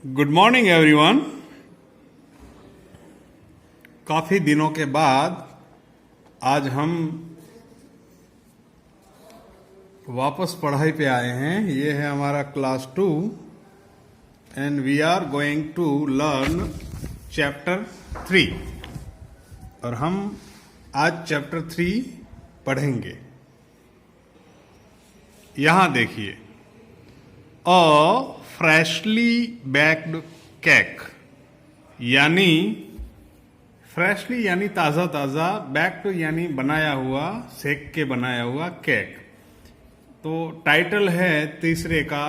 Good morning everyone. काफी दिनों के बाद आज हम वापस पढ़ाई पे आए हैं। ये है हमारा class 2 and we are going to learn chapter 3 और हम आज चैप्टर 3 पढ़ेंगे। यहां देखिए, अ फ्रेशली बेक्ड केक, यानी फ्रेशली यानी ताज़ा ताज़ा, बेक्ड यानी बनाया हुआ, सेक के बनाया हुआ केक। तो टाइटल है तीसरे का,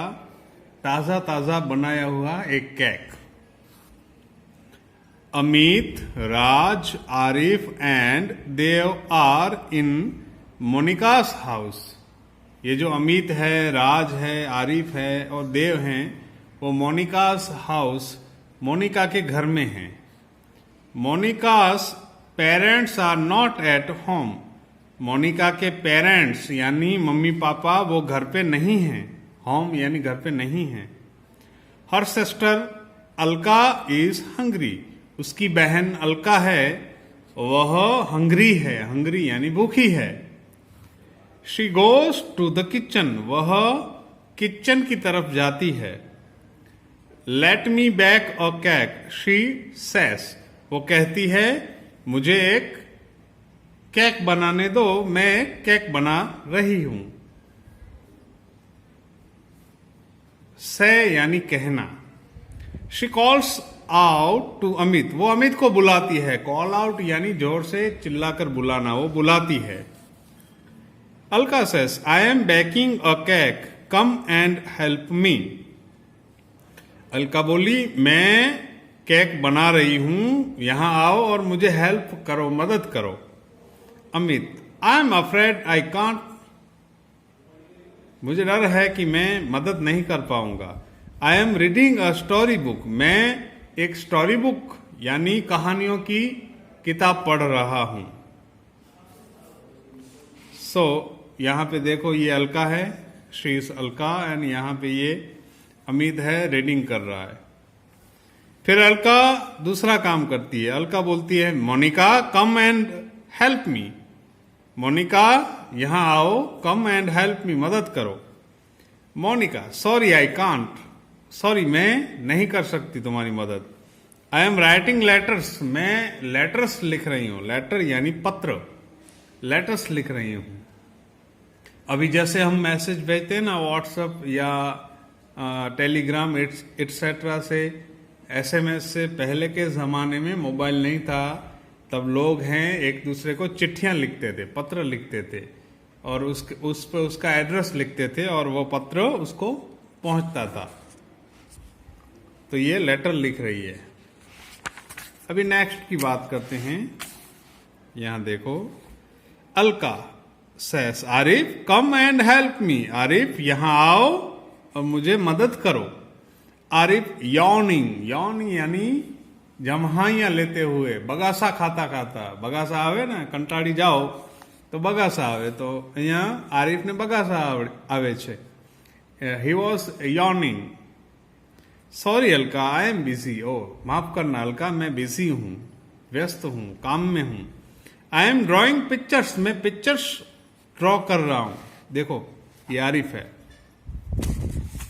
ताज़ा ताज़ा बनाया हुआ एक cake. Amit, Raj, Arif and Dev are in Monika's house. ये जो अमित है, राज है, आरिफ है और देव हैं, वो मोनिकास हाउस, मोनिका के घर में हैं। Monika's parents are not at home. Monika के पेरेंट्स यानी मम्मी पापा वो घर पे नहीं हैं। होम यानी घर पे नहीं हैं। Her sister Alka is hungry. उसकी बहन अलका है, वह हंग्री है। हंग्री यानी भूखी है। She goes to the kitchen. वह किचन की तरफ जाती है। Let me bake a cake, she says. वो कहती है, मुझे एक केक बनाने दो, मैं केक बना रही हूं। से यानी कहना। She calls out to Amit. वो अमित को बुलाती है। कॉल आउट यानी जोर से चिल्लाकर बुलाना, वो बुलाती है। Alka says, I am baking a cake, come and help me. Alka बोली, मैं केक बना रही हूं, यहां आओ और मुझे हेल्प करो, मदद करो। Amit, I am afraid I can't. मुझे डर है कि मैं मदद नहीं कर पाऊंगा। I am reading a story book. मैं एक स्टोरी बुक यानी कहानियों की किताब पढ़ रहा हूं। यहां पे देखो, ये अलका है, शी इज अलका, एंड यहां पे ये अमित है, रीडिंग कर रहा है। फिर अलका दूसरा काम करती है। अलका बोलती है, Monika come and help me. Monika यहां आओ, कम एंड हेल्प मी, मदद करो। Monika, sorry I can't. Sorry, मैं नहीं कर सकती तुम्हारी मदद। I am writing letters. मैं लेटर्स लिख रही हूं। लेटर यानी पत्र, लेटर्स लिख रही हूं। अभी जैसे हम मैसेज भेजते हैं ना, व्हाट्सएप या टेलीग्राम एटसेट्रा से, एसएमएस से, पहले के ज़माने में मोबाइल नहीं था, तब लोग हैं एक दूसरे को चिट्ठियां लिखते थे, पत्र लिखते थे, और उस पर उसका एड्रेस लिखते थे और वो पत्र उसको पहुंचता था। तो ये लेटर लिख रही है। अभी नेक्स्ट की बात करते हैं। यहां देखो, Alka says, Arif come and help me. Arif यहां आओ और मुझे मदद करो। आरिफ यॉर्निंग, यॉर्निंग यानी जमहाइयां लेते हुए, बगासा खाता खाता। बगासा आवे ना, कंटाड़ी जाओ तो बगासा आवे, तो यहाँ आरिफ ने बगासा आवे छे। He was yawning. Sorry Alka, I am busy. Oh माफ करना अलका, मैं बिजी हूं, व्यस्त हूं, काम में हूं। I am drawing pictures. मैं पिक्चर्स ड्रॉ कर रहा हूं। देखो, ये आरिफ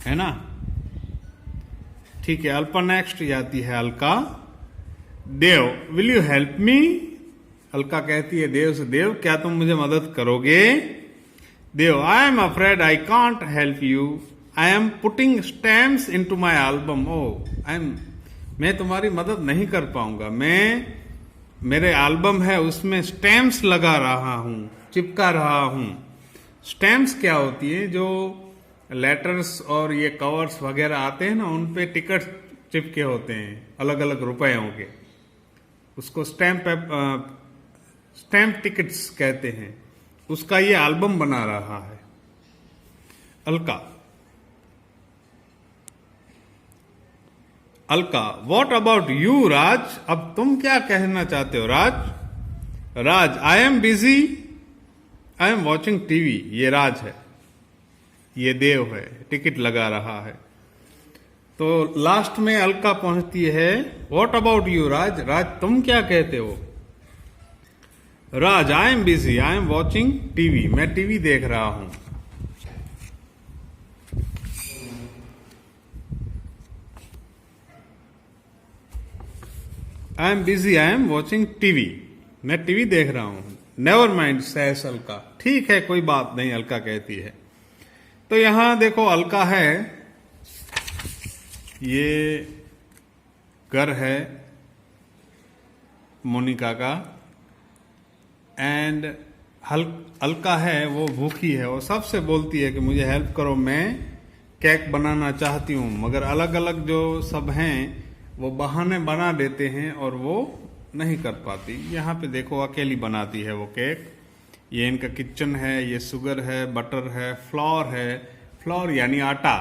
है ना। ठीक है, अल्पा नेक्स्ट जाती है Alka. Dev, will you help me. Alka कहती है देव से, देव क्या तुम मुझे मदद करोगे। देव, I am afraid I can't help you. I am putting stamps into my album. मैं तुम्हारी मदद नहीं कर पाऊंगा। मैं, मेरे एल्बम है उसमें स्टैम्प्स लगा रहा हूं, चिपका रहा हूं। स्टैम्प्स क्या होती है, जो लेटर्स और ये कवर्स वगैरह आते हैं ना, उन पे टिकट चिपके होते हैं अलग अलग रुपयों के, उसको स्टैम्प टिकट्स कहते हैं। उसका ये एल्बम बना रहा है Alka. Alka, what about you Raj. अब तुम क्या कहना चाहते हो Raj. Raj, I am busy, I am watching TV. ये राज है, ये देव है, टिकट लगा रहा है। तो लास्ट में अलका पहुंचती है, what about you Raj, Raj तुम क्या कहते हो? Raj, I am busy, I am watching TV, मैं टीवी देख रहा हूं। I am busy, I am watching TV, मैं टीवी देख रहा हूं। नेवर माइंड सेस अलका, ठीक है कोई बात नहीं, अलका कहती है। तो यहां देखो अलका है, ये घर है मोनिका का, एंड अलका है वो भूखी है, वो सबसे बोलती है कि मुझे हेल्प करो, मैं केक बनाना चाहती हूँ, मगर अलग अलग जो सब हैं वो बहाने बना देते हैं और वो नहीं कर पाती। यहाँ पे देखो अकेली बनाती है वो केक। ये इनका किचन है, ये शुगर है, बटर है, फ्लोर है, फ्लोर यानी आटा,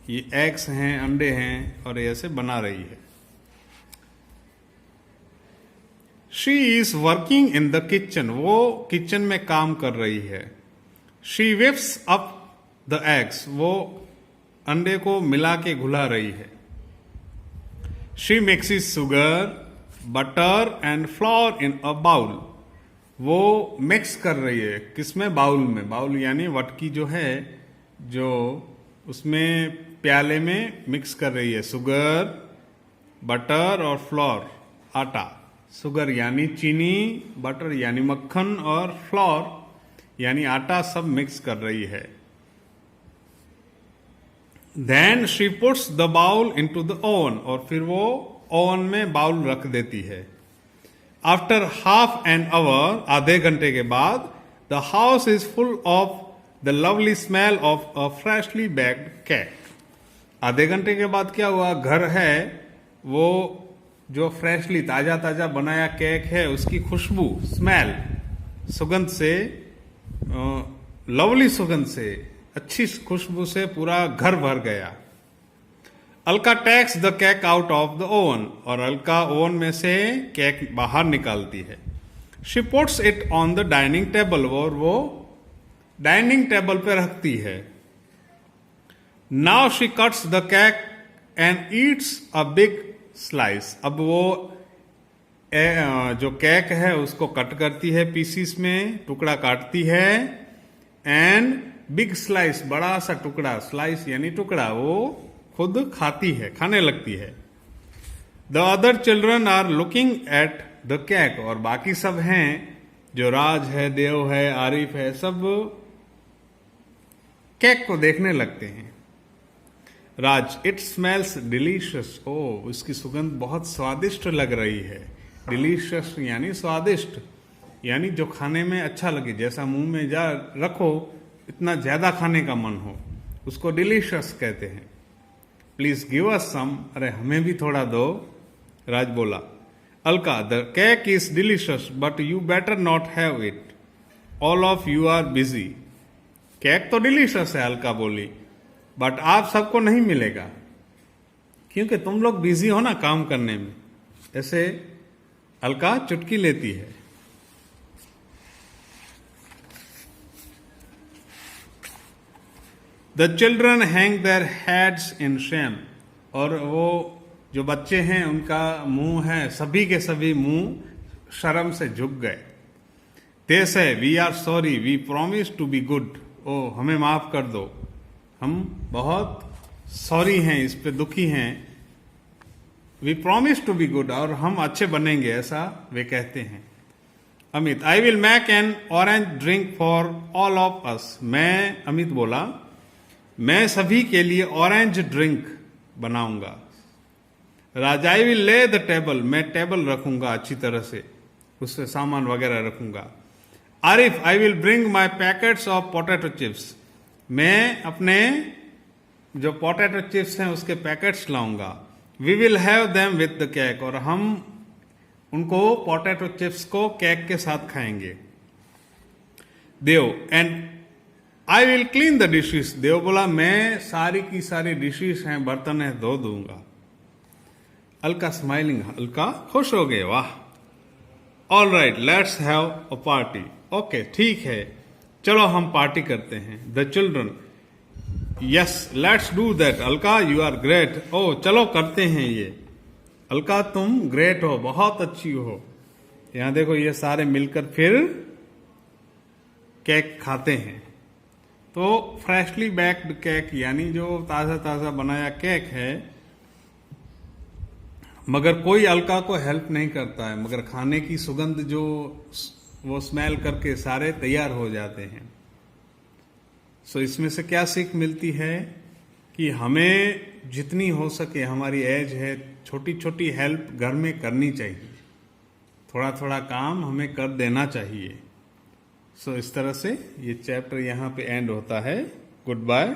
ये एग्स हैं, अंडे हैं, और ऐसे बना रही है। She is working in the kitchen, वो किचन में काम कर रही है। She whips up the eggs, वो अंडे को मिला के घुला रही है। She mixes sugar, butter and flour in a bowl, वो मिक्स कर रही है, किसमें? बाउल में। बाउल यानी वटकी जो है, जो उसमें प्याले में मिक्स कर रही है शुगर, बटर और फ्लोर, आटा। शुगर यानी चीनी, बटर यानी मक्खन, और फ्लोर यानी आटा, सब मिक्स कर रही है। Then she puts the bowl into the oven, और फिर वो ओवन में बाउल रख देती है। आफ्टर हाफ एन आवर, आधे घंटे के बाद, the house is full of the lovely smell of a freshly baked cake. आधे घंटे के बाद क्या हुआ? घर है वो जो फ्रेशली ताजा ताजा बनाया केक है, उसकी खुशबू, स्मेल, सुगंध से, लवली सुगंध से, अच्छी खुशबू से पूरा घर भर गया। Alka takes the cake out of the oven, और अलका ओवन में से केक बाहर निकालती है। She puts it on the dining table, और वो डाइनिंग टेबल पे रखती है। Now she cuts the cake and eats a big slice, अब वो जो केक है उसको कट करती है पीसीस में, टुकड़ा काटती है, एंड बिग स्लाइस, बड़ा सा टुकड़ा, स्लाइस यानी टुकड़ा, वो खुद खाती है, खाने लगती है। The other children are looking at the cake, और बाकी सब हैं, जो राज है, देव है, आरिफ है, सब केक को देखने लगते हैं। राज, इट स्मेल्स डिलीशियस, ओ इसकी सुगंध बहुत स्वादिष्ट लग रही है। डिलीशियस यानी स्वादिष्ट, यानी जो खाने में अच्छा लगे, जैसा मुंह में जा रखो इतना ज्यादा खाने का मन हो, उसको डिलीशियस कहते हैं। प्लीज गिव अस सम, अरे हमें भी थोड़ा दो, राज बोला। Alka, the cake is delicious but you better not have it, all of you are busy. Cake तो डिलीशियस है, अलका बोली, बट आप सबको नहीं मिलेगा, क्योंकि तुम लोग बिजी हो ना काम करने में। ऐसे अलका चुटकी लेती है। The children hang their heads in Shem, और वो जो बच्चे हैं उनका मुंह है, सभी के सभी मुंह शर्म से झुक गए। They say we are sorry, we promise to be good, oh हमें माफ कर दो, हम बहुत सॉरी हैं, इस पे दुखी हैं। We promise to be good, और हम अच्छे बनेंगे, ऐसा वे कहते हैं। Amit, I will make an orange drink for all of us, मैं, अमित बोला, मैं सभी के लिए ऑरेंज ड्रिंक बनाऊंगा। Raj, I will lay the table, मैं टेबल रखूंगा अच्छी तरह से, उससे सामान वगैरह रखूंगा। Arif, I will bring my packets of potato chips, मैं अपने जो पोटैटो चिप्स हैं उसके पैकेट्स लाऊंगा। We will have them with the cake, और हम उनको पोटैटो चिप्स को केक के साथ खाएंगे। Dev, and I will clean the dishes, Dev बोला, मैं सारी की सारी डिशेस हैं, बर्तन है, धो दूंगा। अलका स्माइलिंग, अलका खुश हो गए, वाह। All right, let's have a party, okay ठीक है, चलो हम पार्टी करते हैं। The children, yes let's do that, Alka you are great, oh चलो करते हैं ये, अलका तुम ग्रेट हो, बहुत अच्छी हो। यहां देखो ये सारे मिलकर फिर केक खाते हैं। तो फ्रेशली बेक्ड केक यानी जो ताजा ताजा बनाया केक है, मगर कोई अलका को हेल्प नहीं करता है, मगर खाने की सुगंध जो वो स्मेल करके सारे तैयार हो जाते हैं। सो इसमें से क्या सीख मिलती है कि हमें जितनी हो सके, हमारी एज है, छोटी छोटी हेल्प घर में करनी चाहिए, थोड़ा थोड़ा काम हमें कर देना चाहिए। सो इस तरह से ये चैप्टर यहाँ पे एंड होता है। Good bye.